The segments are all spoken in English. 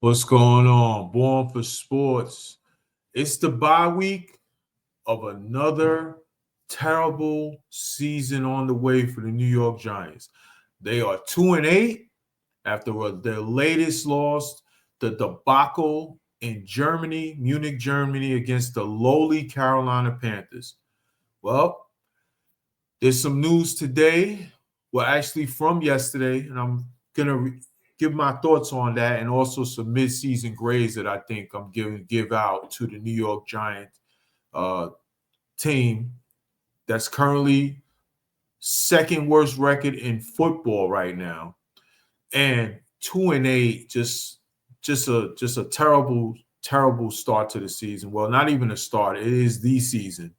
What's going on? Born for Sports. It's the bye week of another terrible season on the way for the New York Giants. They are 2-8 after their latest loss, the debacle in Germany, Munich, Germany, against the lowly Carolina Panthers. Well, there's some news today. Well, actually from yesterday, and I'm gonna give my thoughts on that, and also some mid-season grades that I think I'm give out to the New York Giants uh, team that's currently second worst record in football right now, and 2-8, just a terrible start to the season. Well, not even a start; it is the season,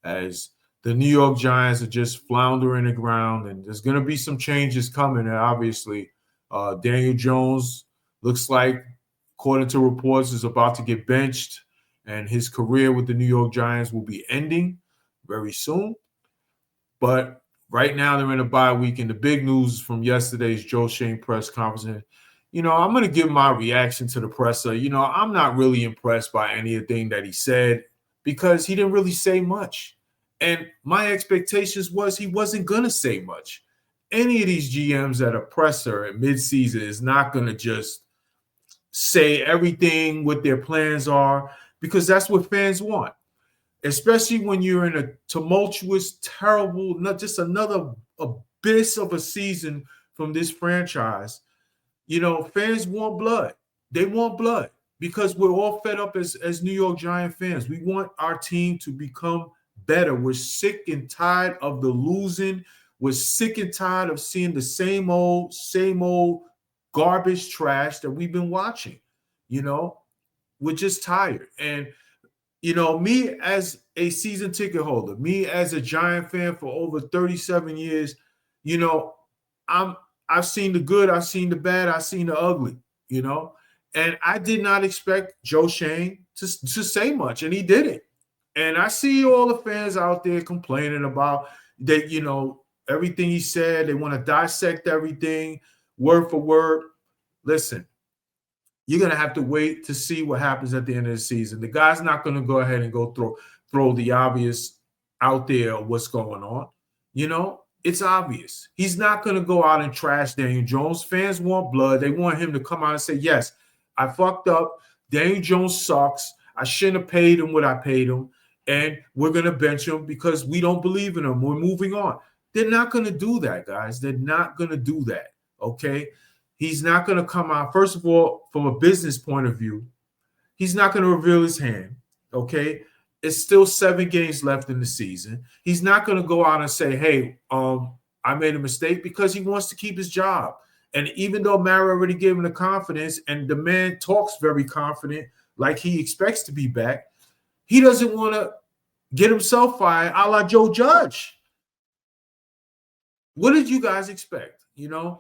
as the New York Giants are just floundering the ground, and there's going to be some changes coming. And obviously, Daniel Jones looks like, according to reports, is about to get benched, and his career with the New York Giants will be ending very soon. But right now, they're in a bye week, and the big news from yesterday's Joe Schoen press conference. I'm going to give my reaction to the presser. I'm not really impressed by anything that he said because he didn't really say much. And my expectations was he wasn't going to say much. Any of these GMs at a presser at midseason is not going to just say everything what their plans are, because that's what fans want, especially when you're in a tumultuous, terrible, not just another abyss of a season from this franchise. Fans want blood. They want blood because we're all fed up as New York Giant fans. We want our team to become better. We're sick and tired of the losing. We're sick and tired of seeing the same old garbage trash that we've been watching. We're just tired. And, me as a season ticket holder, me as a Giant fan for over 37 years, I've seen the good, I've seen the bad, I've seen the ugly, and I did not expect Joe Schoen to say much, and he didn't. And I see all the fans out there complaining about that, everything he said. They want to dissect everything word for word. Listen, you're going to have to wait to see what happens at the end of the season. The guy's not going to go ahead and go throw the obvious out there of what's going on. It's obvious. He's not going to go out and trash Daniel Jones. Fans want blood. They want him to come out and say, yes, I fucked up. Daniel Jones sucks. I shouldn't have paid him what I paid him. And we're going to bench him because we don't believe in him. We're moving on. They're not going to do that, guys. They're not going to do that, okay? He's not going to come out. First of all, from a business point of view, he's not going to reveal his hand, okay? It's still 7 games left in the season. He's not going to go out and say, hey, I made a mistake, because he wants to keep his job. And even though Mara already gave him the confidence, and the man talks very confident, like he expects to be back, he doesn't want to get himself fired a la Joe Judge. What did you guys expect? The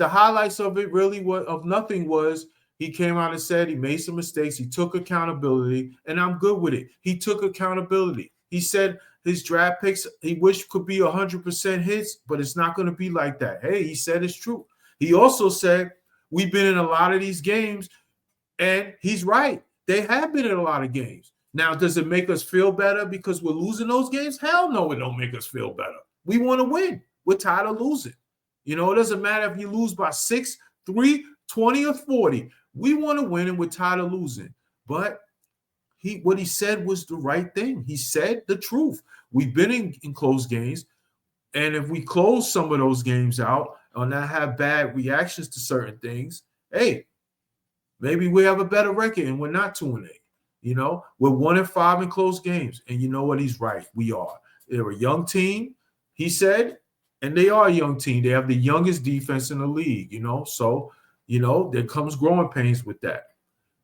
highlights of it really of nothing was he came out and said he made some mistakes. He took accountability, and I'm good with it. He took accountability. He said his draft picks he wished could be 100% hits, but it's not going to be like that. Hey, he said it's true. He also said we've been in a lot of these games, and he's right. They have been in a lot of games. Now, does it make us feel better because we're losing those games? Hell no, it don't make us feel better. We want to win. We're tired of losing. It doesn't matter if you lose by 6, 3, 20, or 40. We want to win, and we're tired of losing. But what he said was the right thing. He said the truth. We've been in close games, and if we close some of those games out or not have bad reactions to certain things, hey, maybe we have a better record and we're not 2-8. We're 1-5 in close games. And you know what? He's right. We are. They're a young team, he said, and they are a young team. They have the youngest defense in the league, So, there comes growing pains with that.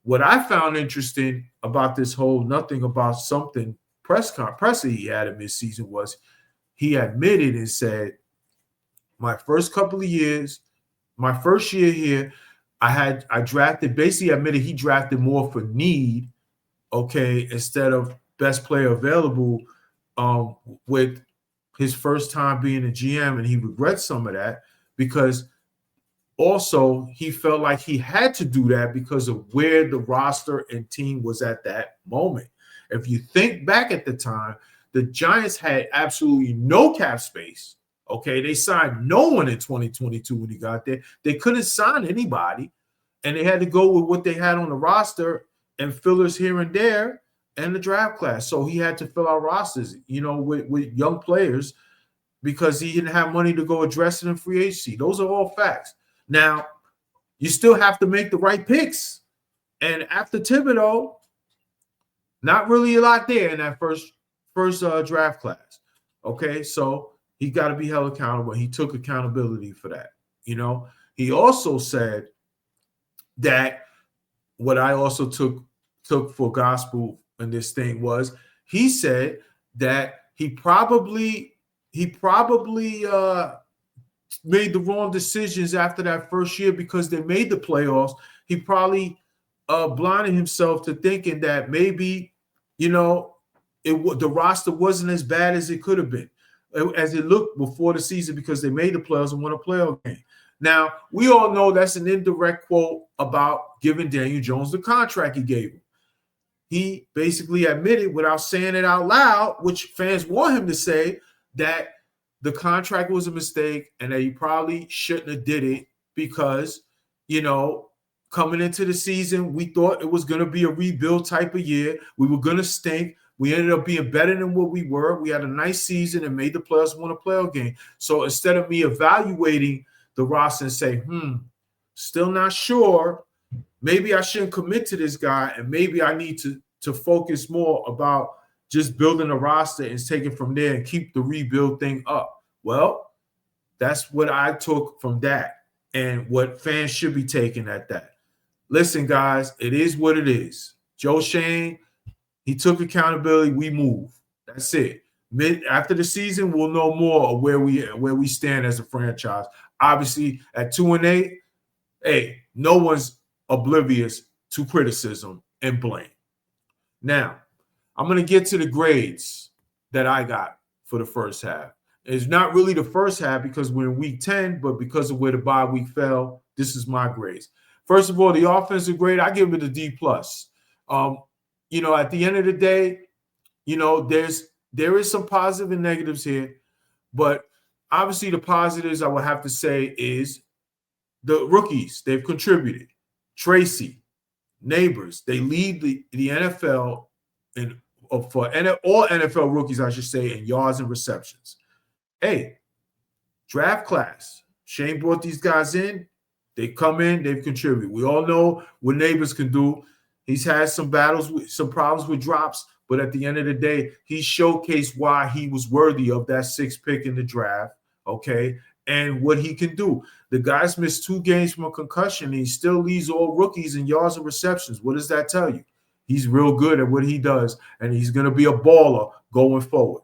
What I found interesting about this whole nothing about something press he had in midseason was he admitted and said, my first year here, I drafted, basically admitted he drafted more for need, okay, instead of best player available, with his first time being a GM, and he regrets some of that because also, he felt like he had to do that because of where the roster and team was at that moment. If you think back at the time, the Giants had absolutely no cap space. Okay, they signed no one in 2022 when he got there. They couldn't sign anybody, and they had to go with what they had on the roster and fillers here and there and the draft class. So he had to fill out rosters, with young players because he didn't have money to go address it in free agency. Those are all facts. Now, you still have to make the right picks. And after Thibodeau, not really a lot there in that first draft class. Okay, so he got to be held accountable. He took accountability for that. He also said that what I also took for gospel in this thing was he said that he probably made the wrong decisions after that first year because they made the playoffs. He probably blinded himself to thinking that maybe, the roster wasn't as bad as it could have been, as it looked before the season because they made the playoffs and won a playoff game. Now, we all know that's an indirect quote about giving Daniel Jones the contract he gave him. He basically admitted without saying it out loud, which fans want him to say, that the contract was a mistake and that he probably shouldn't have did it because, coming into the season, we thought it was going to be a rebuild type of year. We were going to stink. We ended up being better than what we were. We had a nice season and made the playoffs, won a playoff game. So instead of me evaluating the roster and say, still not sure, maybe I shouldn't commit to this guy and maybe I need to focus more about just building a roster and take it from there and keep the rebuild thing up. Well, that's what I took from that and what fans should be taking at that. Listen, guys, it is what it is. Joe Schoen, he took accountability. We move. That's it. After the season, we'll know more of where we stand as a franchise. Obviously, at 2-8, hey, no one's oblivious to criticism and blame. Now, I'm going to get to the grades that I got for the first half. It's not really the first half because we're in week 10, but because of where the bye week fell, this is my grades. First of all, the offensive grade, I give it a D+. At the end of the day, there is some positive and negatives here, but obviously the positives I would have to say is the rookies. They've contributed. Tracy, Neighbors, they lead the NFL for all NFL rookies, I should say, in yards and receptions. Hey, draft class. Shane brought these guys in. They come in, they've contributed. We all know what Neighbors can do. He's had some some problems with drops, but at the end of the day, he showcased why he was worthy of that 6th pick in the draft, okay, and what he can do. The guy's missed 2 games from a concussion, and he still leads all rookies in yards and receptions. What does that tell you? He's real good at what he does, and he's going to be a baller going forward.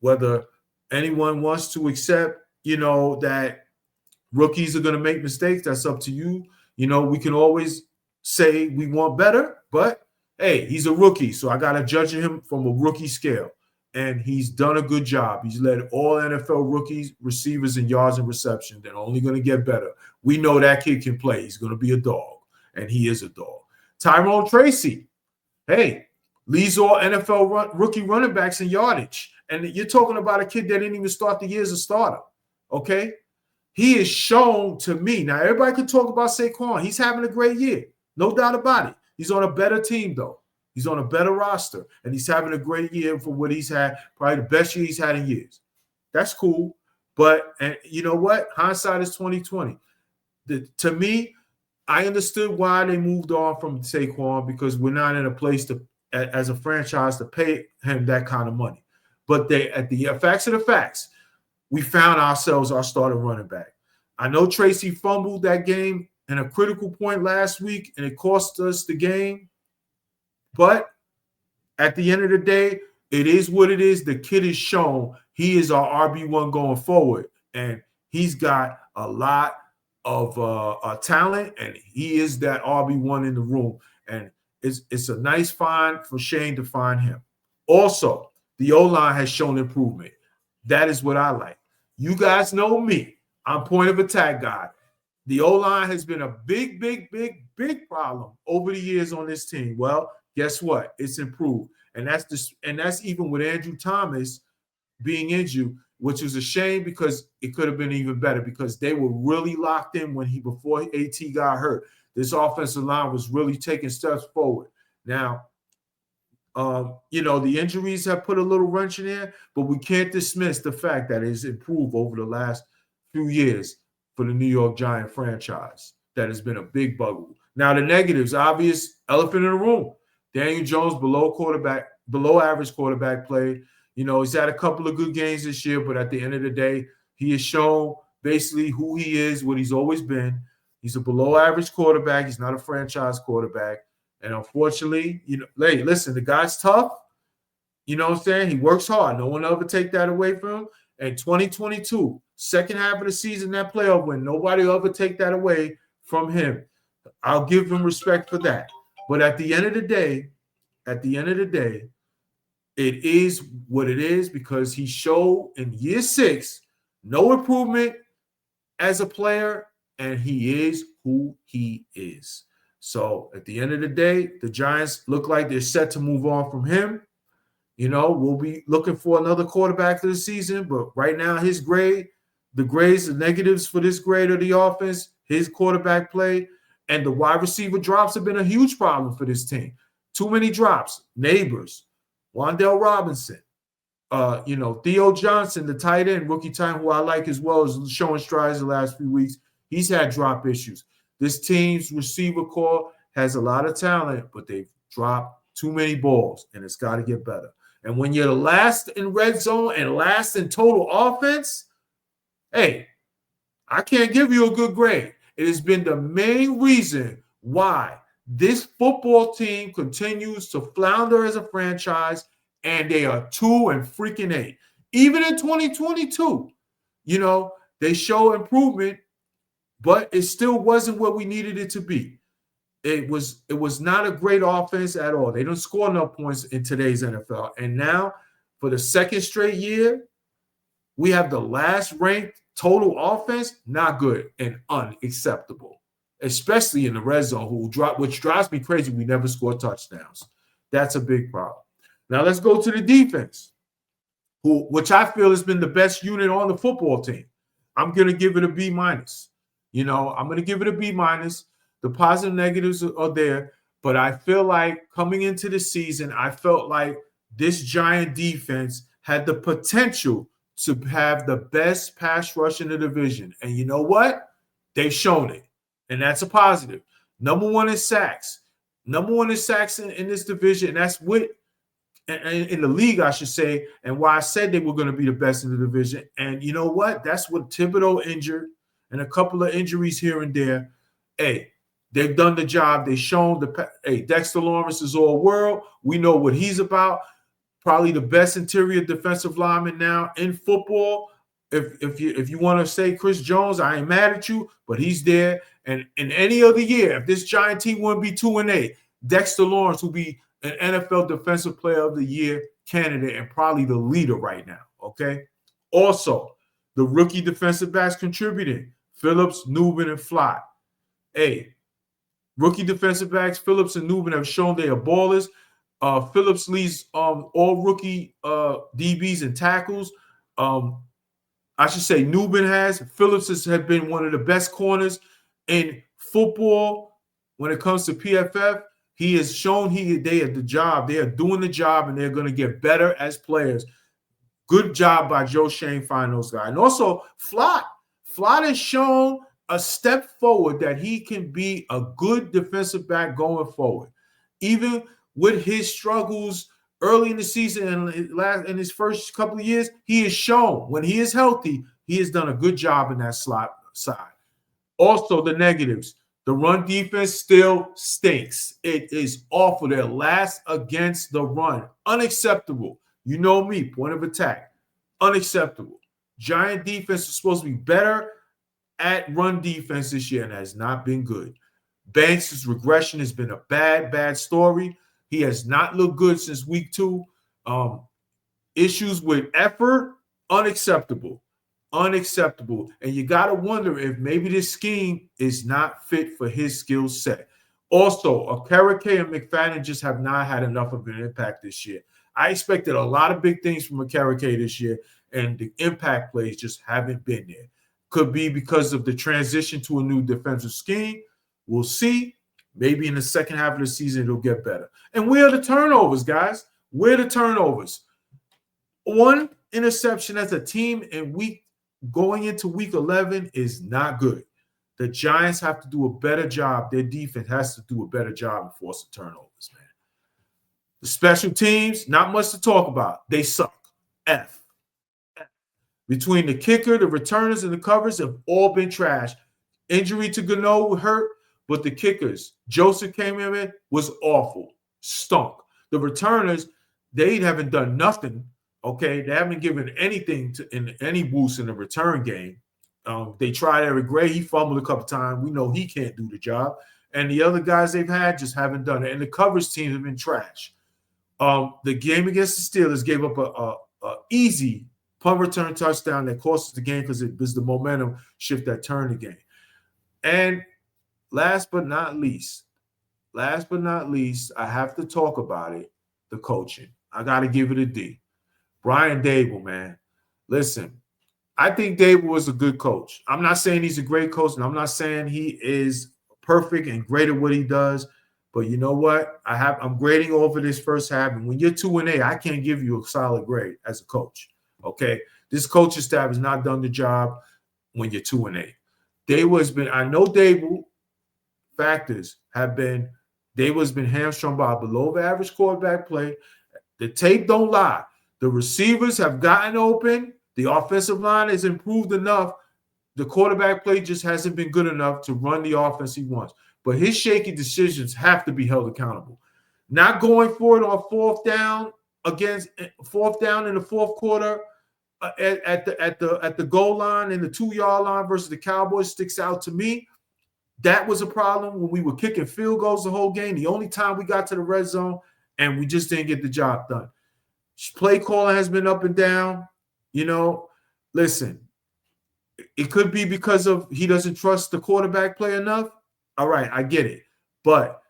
Whether anyone wants to accept, that rookies are going to make mistakes, that's up to you. We can always say we want better, but hey, he's a rookie, so I got to judge him from a rookie scale. And he's done a good job. He's led all NFL rookies, receivers in yards and reception. They're only going to get better. We know that kid can play. He's going to be a dog, and he is a dog. Tyrone Tracy, hey, leads all NFL rookie running backs in yardage. And you're talking about a kid that didn't even start the year as a starter, okay? He is shown to me. Now, everybody can talk about Saquon. He's having a great year. No doubt about it. He's on a better team, though. He's on a better roster, and he's having a great year for what he's had, probably the best year he's had in years. That's cool. But you know what? Hindsight is 20/20. To me, I understood why they moved on from Saquon because we're not in a place to, as a franchise, to pay him that kind of money. But at the facts of the facts, we found ourselves our starting running back. I know Tracy fumbled that game in a critical point last week, and it cost us the game. But at the end of the day, it is what it is. The kid is shown he is our RB1 going forward, and he's got a lot of talent, and he is that RB1 in the room. And it's a nice find for Shane to find him. Also, the O-line has shown improvement. That is what I like. You guys know me. I'm point of attack guy. The O-line has been a big, big, big, big problem over the years on this team. Well, guess what? It's improved. And that's even with Andrew Thomas being injured, which is a shame because it could have been even better because they were really locked in before AT got hurt. This offensive line was really taking steps forward. Now, the injuries have put a little wrench in there, but we can't dismiss the fact that it's improved over the last few years for the New York Giant franchise. That has been a big bugaboo. Now, the negatives, obvious elephant in the room. Daniel Jones, below average quarterback play. He's had a couple of good games this year, but at the end of the day, he has shown basically who he is, what he's always been. He's a below average quarterback. He's not a franchise quarterback. And unfortunately, hey, listen, the guy's tough. You know what I'm saying? He works hard. No one will ever take that away from him. And 2022, second half of the season, that playoff win, nobody will ever take that away from him. I'll give him respect for that. But at the end of the day, it is what it is because he showed in year 6 no improvement as a player, and he is who he is. So at the end of the day, the Giants look like they're set to move on from him. We'll be looking for another quarterback for the season, but right now his grade, the grades, the negatives for this grade of the offense, his quarterback play, and the wide receiver drops have been a huge problem for this team. Too many drops. Neighbors, Wan'Dale Robinson, Theo Johnson, the tight end, rookie tight end, who I like as well, is showing strides the last few weeks. He's had drop issues. This team's receiver core has a lot of talent, but they've dropped too many balls, and it's got to get better. And when you're last in red zone and last in total offense, hey, I can't give you a good grade. It has been the main reason why this football team continues to flounder as a franchise, and they are 2-8. Even in 2022, they show improvement, but it still wasn't what we needed it to be. It was not a great offense at all. They don't score enough points in today's NFL. And now, for the second straight year, we have the last ranked total offense, not good and unacceptable, especially in the red zone, which drives me crazy. We never score touchdowns. That's a big problem. Now let's go to the defense, which I feel has been the best unit on the football team. I'm going to give it a B-. I'm going to give it a B-. The positive negatives are there, but I feel like coming into the season, I felt like this Giant defense had the potential to have the best pass rush in the division. And you know what? They've shown it, and that's a positive. Number one in sacks. Number one in sacks in this division, and that's in the league, I should say, and why I said they were going to be the best in the division. And you know what? That's what Thibodeau injured and a couple of injuries here and there. Hey, they've done the job. They've shown Dexter Lawrence is all world. We know what he's about. Probably the best interior defensive lineman now in football. If you want to say Chris Jones, I ain't mad at you, but he's there. And in any other year, if this Giant team wouldn't be 2-8, Dexter Lawrence will be an NFL Defensive Player of the Year candidate and probably the leader right now. Okay. Also, the rookie defensive backs contributing: Phillips, Nubin, and Flott. Hey, rookie defensive backs, Phillips and Nubin have shown they are ballers. Phillips leads all rookie DBs and tackles. I should say Nubin has. Phillips has been one of the best corners in football when it comes to PFF. He has shown they are the job. They are doing the job, and they're going to get better as players. Good job by Joe Schoen finding those guys. And also, Flott. Flott has shown a step forward that he can be a good defensive back going forward. Even with his struggles early in the season and in his first couple of years, he has shown when he is healthy, he has done a good job in that slot side. Also, the negatives. The run defense still stinks. It is awful. They're last against the run. Unacceptable. You know me, point of attack. Unacceptable. Giant defense is supposed to be better at run defense this year and has not been good. Banks' regression has been a bad story. He has not looked good since week 2. Issues with effort, unacceptable. Unacceptable. And you got to wonder if maybe this scheme is not fit for his skill set. Also, Okereke and McFadden just have not had enough of an impact this year. I expected a lot of big things from Okereke this year, and the impact plays just haven't been there. Could be because of the transition to a new defensive scheme. We'll see. Maybe in the second half of the season, it'll get better. And where are the turnovers, guys? Where are the turnovers? One interception as a team in going into week 11 is not good. The Giants have to do a better job. Their defense has to do a better job of forcing turnovers, man. The special teams, not much to talk about. They suck. F. Between the kicker, the returners, and the covers have all been trash. Injury to Gano hurt, but the kickers, Joseph came in, was awful. Stunk. The returners, they haven't done nothing. Okay, they haven't given anything in any boost in the return game. They tried Eric Gray. He fumbled a couple times. We know he can't do the job. And the other guys they've had just haven't done it. And the coverage teams have been trash. The game against the Steelers gave up a easy punt return touchdown that cost us the game because it was the momentum shift that turned the game. And last but not least, I have to talk about it, the coaching. I got to give it a D. Brian Daboll, man. Listen, I think Daboll was a good coach. I'm not saying he's a great coach, and I'm not saying he is perfect and great at what he does. But you know what? I'm grading over this first half, and when you're 2-8, I can't give you a solid grade as a coach. Okay, this coaching staff has not done the job when you're 2-8. I know Daboll factors have been Daboll's been hamstrung by a below average quarterback play. The tape don't lie. The receivers have gotten open. The offensive line has improved enough. The quarterback play just hasn't been good enough to run the offense he wants. But his shaky decisions have to be held accountable. Not going for it on fourth down in the fourth quarter at the goal line and the 2-yard line versus the Cowboys sticks out to me. That was a problem when we were kicking field goals the whole game. The only time we got to the red zone, and we just didn't get the job done. Play calling has been up and down. You know, listen, it could be because of he doesn't trust the quarterback play enough. All right, I get it. But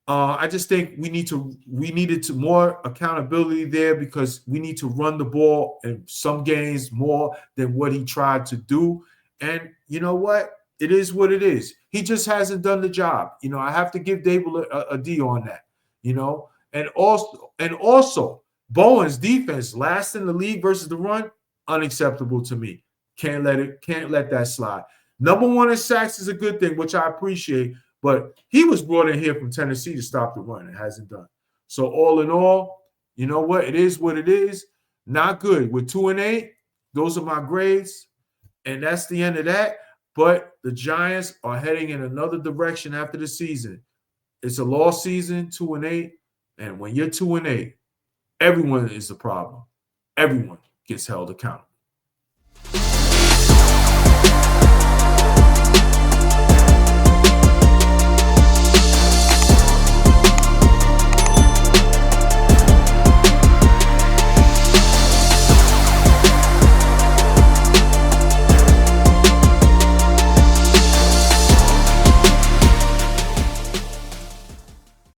I just think we needed to more accountability there because we need to run the ball in some games more than what he tried to do. And you know what? It is what it is. He just hasn't done the job. You know, I have to give Daboll a D on that, you know. And also Bowen's defense, last in the league versus the run, unacceptable to me. Can't let that slide. Number one in sacks is a good thing, which I appreciate, but he was brought in here from Tennessee to stop the run and hasn't done. So all in all, you know what? It is what it is. Not good. With 2-8, those are my grades, and that's the end of that. But the Giants are heading in another direction after the season. It's a lost season, 2-8, and when you're 2-8, everyone is the problem. Everyone gets held accountable.